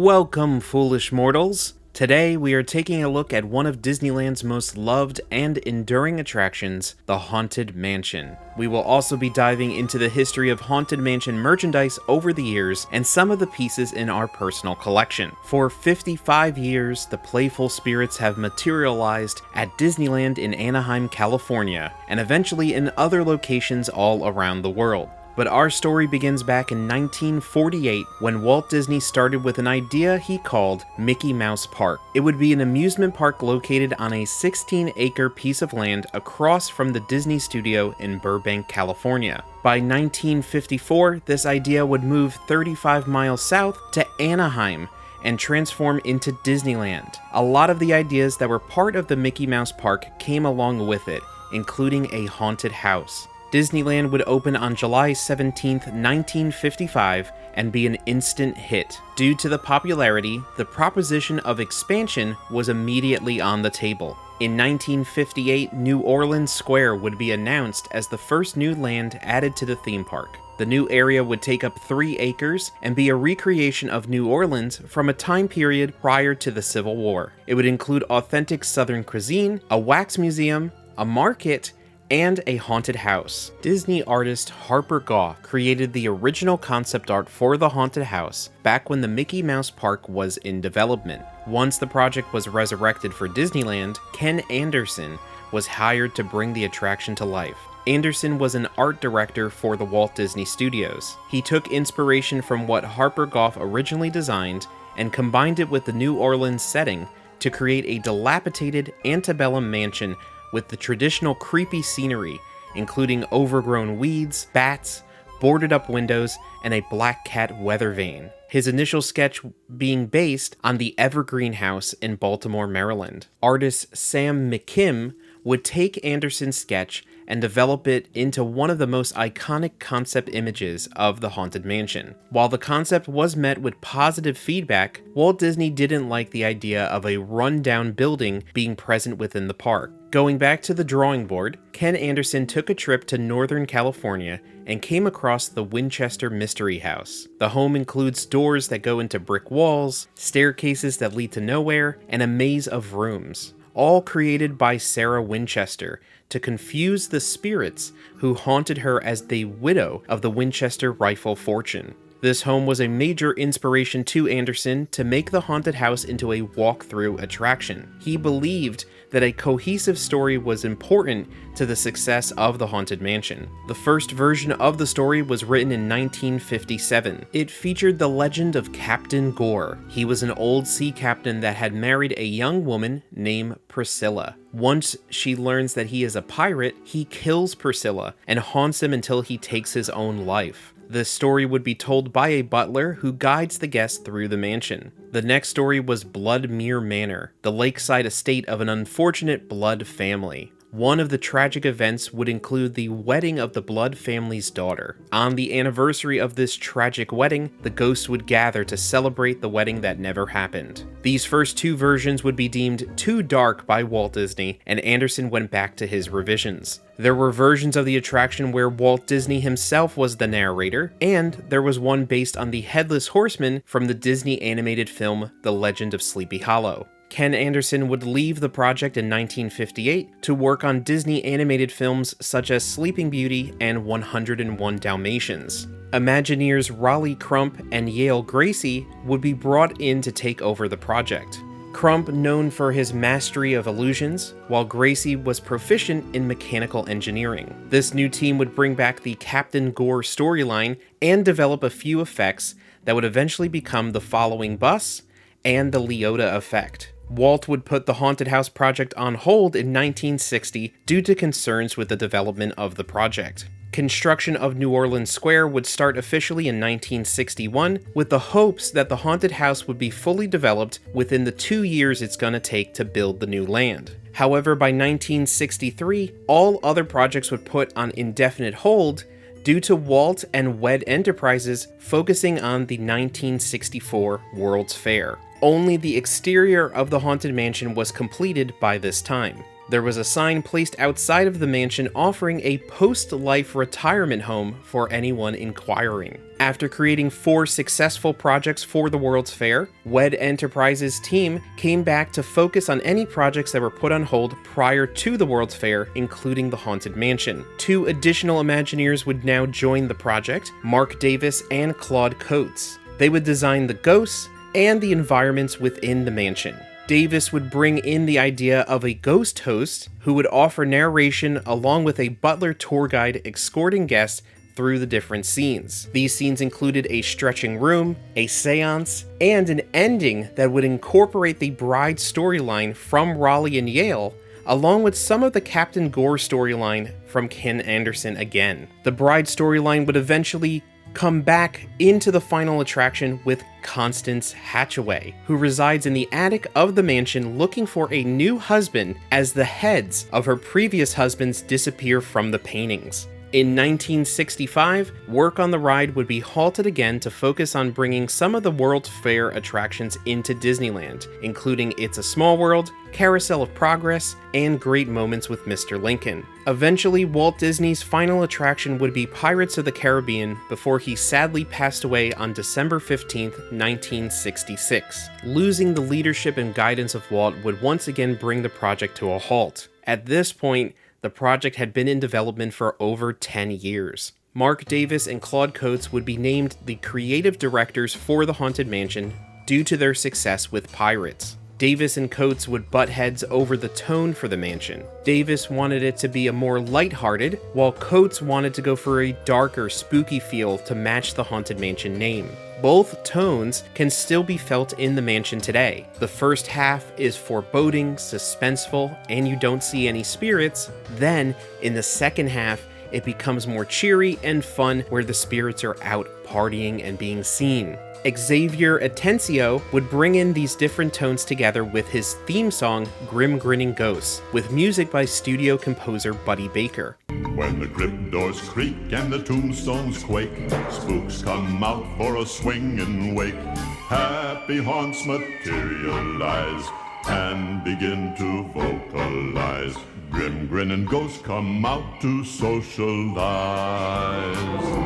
Welcome, foolish mortals! Today we are taking a look at one of Disneyland's most loved and enduring attractions, the Haunted Mansion. We will also be diving into the history of Haunted Mansion merchandise over the years and some of the pieces in our personal collection. For 55 years, the playful spirits have materialized at Disneyland in Anaheim, California, and eventually in other locations all around the world. But our story begins back in 1948 when Walt Disney started with an idea he called Mickey Mouse Park. It would be an amusement park located on a 16-acre piece of land across from the Disney studio in Burbank, California. By 1954, this idea would move 35 miles south to Anaheim and transform into Disneyland. A lot of the ideas that were part of the Mickey Mouse Park came along with it, including a haunted house. Disneyland would open on July 17, 1955, and be an instant hit. Due to the popularity, the proposition of expansion was immediately on the table. In 1958, New Orleans Square would be announced as the first new land added to the theme park. The new area would take up 3 acres and be a recreation of New Orleans from a time period prior to the Civil War. It would include authentic Southern cuisine, a wax museum, a market, and a haunted house. Disney artist Harper Goff created the original concept art for the haunted house back when the Mickey Mouse Park was in development. Once the project was resurrected for Disneyland, Ken Anderson was hired to bring the attraction to life. Anderson was an art director for the Walt Disney Studios. He took inspiration from what Harper Goff originally designed and combined it with the New Orleans setting to create a dilapidated antebellum mansion with the traditional creepy scenery, including overgrown weeds, bats, boarded up windows, and a black cat weather vane. His initial sketch being based on the Evergreen House in Baltimore, Maryland. Artist Sam McKim would take Anderson's sketch and develop it into one of the most iconic concept images of the Haunted Mansion. While the concept was met with positive feedback, Walt Disney didn't like the idea of a run-down building being present within the park. Going back to the drawing board, Ken Anderson took a trip to Northern California and came across the Winchester Mystery House. The home includes doors that go into brick walls, staircases that lead to nowhere, and a maze of rooms, all created by Sarah Winchester to confuse the spirits who haunted her as the widow of the Winchester rifle fortune. This home was a major inspiration to Anderson to make the haunted house into a walk-through attraction. He believed that a cohesive story was important to the success of the Haunted Mansion. The first version of the story was written in 1957. It featured the legend of Captain Gore. He was an old sea captain that had married a young woman named Priscilla. Once she learns that he is a pirate, he kills Priscilla and haunts him until he takes his own life. This story would be told by a butler who guides the guests through the mansion. The next story was Bloodmere Manor, the lakeside estate of an unfortunate Blood family. One of the tragic events would include the wedding of the Blood family's daughter. On the anniversary of this tragic wedding, the ghosts would gather to celebrate the wedding that never happened. These first 2 versions would be deemed too dark by Walt Disney, and Anderson went back to his revisions. There were versions of the attraction where Walt Disney himself was the narrator, and there was one based on the Headless Horseman from the Disney animated film The Legend of Sleepy Hollow. Ken Anderson would leave the project in 1958 to work on Disney animated films such as Sleeping Beauty and 101 Dalmatians. Imagineers Raleigh Crump and Yale Gracie would be brought in to take over the project. Crump known for his mastery of illusions, while Gracie was proficient in mechanical engineering. This new team would bring back the Captain Gore storyline and develop a few effects that would eventually become the following bus and the Leota effect. Walt would put the Haunted House project on hold in 1960 due to concerns with the development of the project. Construction of New Orleans Square would start officially in 1961 with the hopes that the haunted house would be fully developed within the 2 years it's gonna take to build the new land. However, by 1963, all other projects would put on indefinite hold due to Walt and WED Enterprises focusing on the 1964 World's Fair. Only the exterior of the Haunted Mansion was completed by this time. There was a sign placed outside of the mansion offering a post-life retirement home for anyone inquiring. After creating 4 successful projects for the World's Fair, WED Enterprises' team came back to focus on any projects that were put on hold prior to the World's Fair, including the Haunted Mansion. 2 additional Imagineers would now join the project, Marc Davis and Claude Coates. They would design the ghosts and the environments within the mansion. Davis would bring in the idea of a ghost host who would offer narration along with a butler tour guide escorting guests through the different scenes. These scenes included a stretching room, a seance, and an ending that would incorporate the bride storyline from Raleigh and Yale, along with some of the Captain Gore storyline from Ken Anderson again. The bride storyline would eventually come back into the final attraction with Constance Hatchaway, who resides in the attic of the mansion looking for a new husband as the heads of her previous husbands disappear from the paintings. In 1965, work on the ride would be halted again to focus on bringing some of the World's Fair attractions into Disneyland, including It's a Small World, Carousel of Progress, and Great Moments with Mr. Lincoln. Eventually, Walt Disney's final attraction would be Pirates of the Caribbean before he sadly passed away on December 15, 1966. Losing the leadership and guidance of Walt would once again bring the project to a halt. At this point, the project had been in development for over 10 years. Marc Davis and Claude Coates would be named the creative directors for the Haunted Mansion due to their success with Pirates. Davis and Coates would butt heads over the tone for the mansion. Davis wanted it to be a more lighthearted, while Coates wanted to go for a darker, spooky feel to match the Haunted Mansion name. Both tones can still be felt in the mansion today. The first half is foreboding, suspenseful, and you don't see any spirits. Then, in the second half, it becomes more cheery and fun where the spirits are out partying and being seen. Xavier Atencio would bring in these different tones together with his theme song, Grinning Ghost, with music by studio composer Buddy Baker. When the crypt doors creak and the tombstones quake, spooks come out for a swing and wake. Happy haunts materialize and begin to vocalize. Grinning ghosts come out to socialize.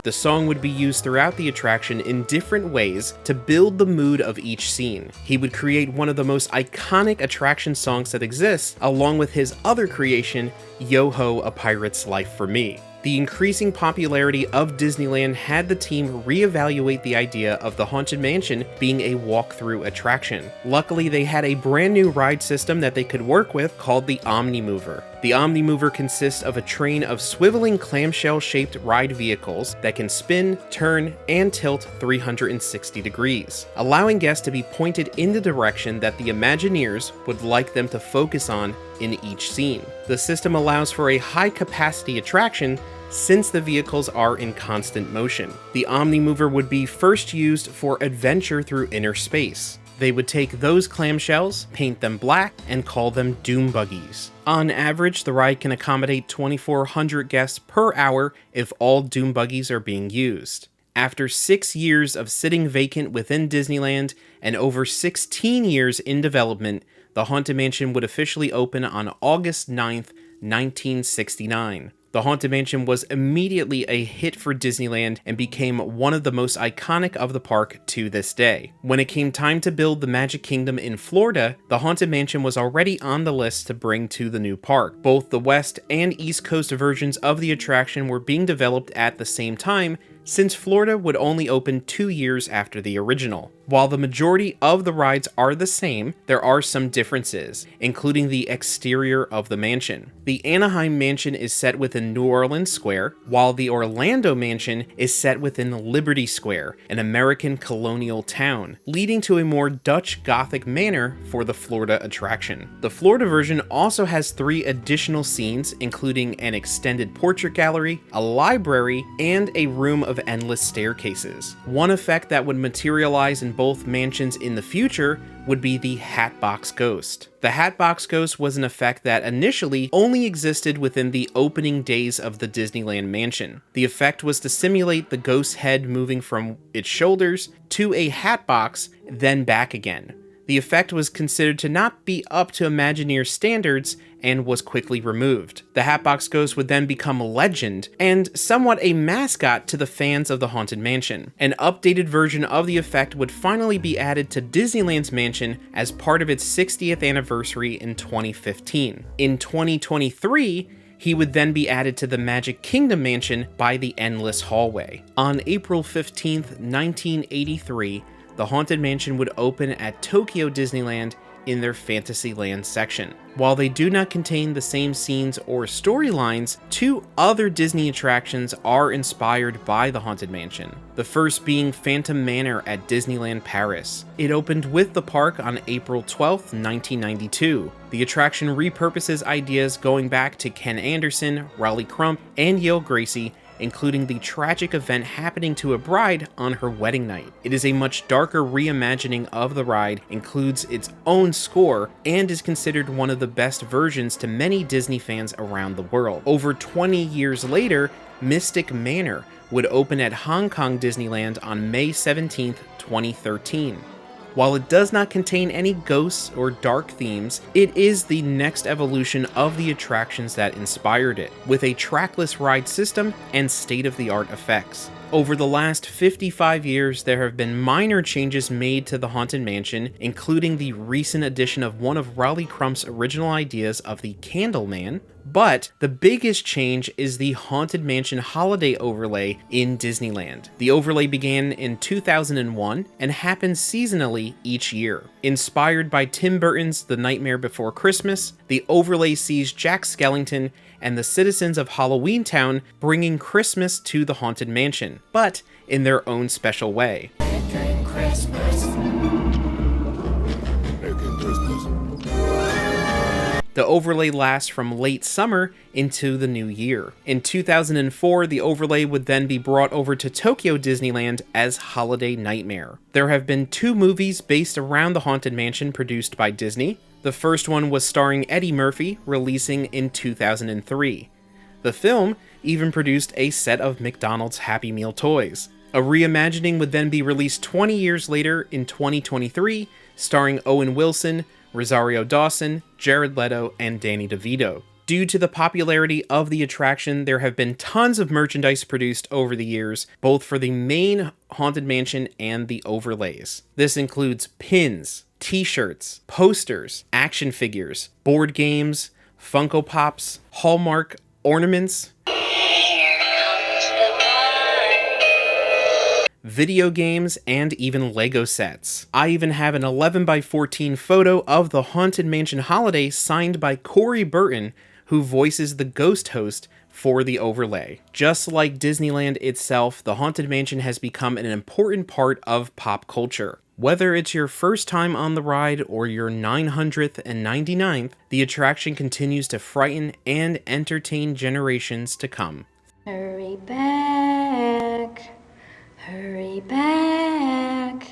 The song would be used throughout the attraction in different ways to build the mood of each scene. He would create one of the most iconic attraction songs that exists, along with his other creation, Yo-Ho, A Pirate's Life for Me. The increasing popularity of Disneyland had the team reevaluate the idea of the Haunted Mansion being a walk-through attraction. Luckily, they had a brand new ride system that they could work with called the Omnimover. The Omnimover consists of a train of swiveling clamshell-shaped ride vehicles that can spin, turn, and tilt 360 degrees, allowing guests to be pointed in the direction that the Imagineers would like them to focus on in each scene. The system allows for a high-capacity attraction since the vehicles are in constant motion. The Omnimover would be first used for adventure through inner space. They would take those clamshells, paint them black, and call them doom buggies. On average, the ride can accommodate 2,400 guests per hour if all doom buggies are being used. After 6 years of sitting vacant within Disneyland and over 16 years in development, the Haunted Mansion would officially open on August 9th, 1969. The Haunted Mansion was immediately a hit for Disneyland and became one of the most iconic of the park to this day. When it came time to build the Magic Kingdom in Florida, the Haunted Mansion was already on the list to bring to the new park. Both the West and East Coast versions of the attraction were being developed at the same time, since Florida would only open 2 years after the original. While the majority of the rides are the same, there are some differences, including the exterior of the mansion. The Anaheim Mansion is set within New Orleans Square, while the Orlando Mansion is set within Liberty Square, an American colonial town, leading to a more Dutch Gothic manner for the Florida attraction. The Florida version also has 3 additional scenes, including an extended portrait gallery, a library, and a room of endless staircases. One effect that would materialize in both mansions in the future would be the Hatbox Ghost. The Hatbox Ghost was an effect that initially only existed within the opening days of the Disneyland mansion. The effect was to simulate the ghost's head moving from its shoulders to a hatbox, then back again. The effect was considered to not be up to Imagineer standards and was quickly removed. The Hatbox Ghost would then become a legend and somewhat a mascot to the fans of the Haunted Mansion. An updated version of the effect would finally be added to Disneyland's mansion as part of its 60th anniversary in 2015. In 2023, he would then be added to the Magic Kingdom mansion by the Endless Hallway. On April 15th, 1983, the Haunted Mansion would open at Tokyo Disneyland in their Fantasyland section. While they do not contain the same scenes or storylines, two other Disney attractions are inspired by the Haunted Mansion. The first being Phantom Manor at Disneyland Paris. It opened with the park on April 12th, 1992. The attraction repurposes ideas going back to Ken Anderson, Raleigh Crump, and Yale Gracie, including the tragic event happening to a bride on her wedding night. It is a much darker reimagining of the ride, includes its own score, and is considered one of the best versions to many Disney fans around the world. Over 20 years later, Mystic Manor would open at Hong Kong Disneyland on May 17, 2013. While it does not contain any ghosts or dark themes, it is the next evolution of the attractions that inspired it, with a trackless ride system and state-of-the-art effects. Over the last 55 years, there have been minor changes made to the Haunted Mansion, including the recent addition of one of Raleigh Crump's original ideas of the Candleman, but the biggest change is the Haunted Mansion holiday overlay in Disneyland. The overlay began in 2001 and happens seasonally each year. Inspired by Tim Burton's The Nightmare Before Christmas, the overlay sees Jack Skellington and the citizens of Halloween Town bringing Christmas to the Haunted Mansion, but in their own special way. Merry Christmas. The overlay lasts from late summer into the new year. In 2004, the overlay would then be brought over to Tokyo Disneyland as Holiday Nightmare. There have been two movies based around the Haunted Mansion produced by Disney. The first one was starring Eddie Murphy, releasing in 2003. The film even produced a set of McDonald's Happy Meal toys. A reimagining would then be released 20 years later in 2023, starring Owen Wilson, Rosario Dawson, Jared Leto, and Danny DeVito. Due to the popularity of the attraction, there have been tons of merchandise produced over the years, both for the main Haunted Mansion and the overlays. This includes pins, t-shirts, posters, action figures, board games, Funko Pops, Hallmark ornaments, video games, and even Lego sets. I even have an 11x14 photo of the Haunted Mansion holiday signed by Corey Burton, who voices the ghost host for the overlay. Just like Disneyland itself, the Haunted Mansion has become an important part of pop culture. Whether it's your first time on the ride or your 999th, the attraction continues to frighten and entertain generations to come. Hurry back. Hurry back.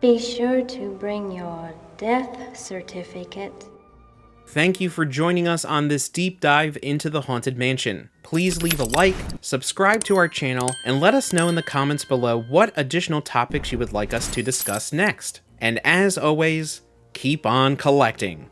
Be sure to bring your death certificate. Thank you for joining us on this deep dive into the Haunted Mansion. Please leave a like, subscribe to our channel, and let us know in the comments below what additional topics you would like us to discuss next. And as always, keep on collecting.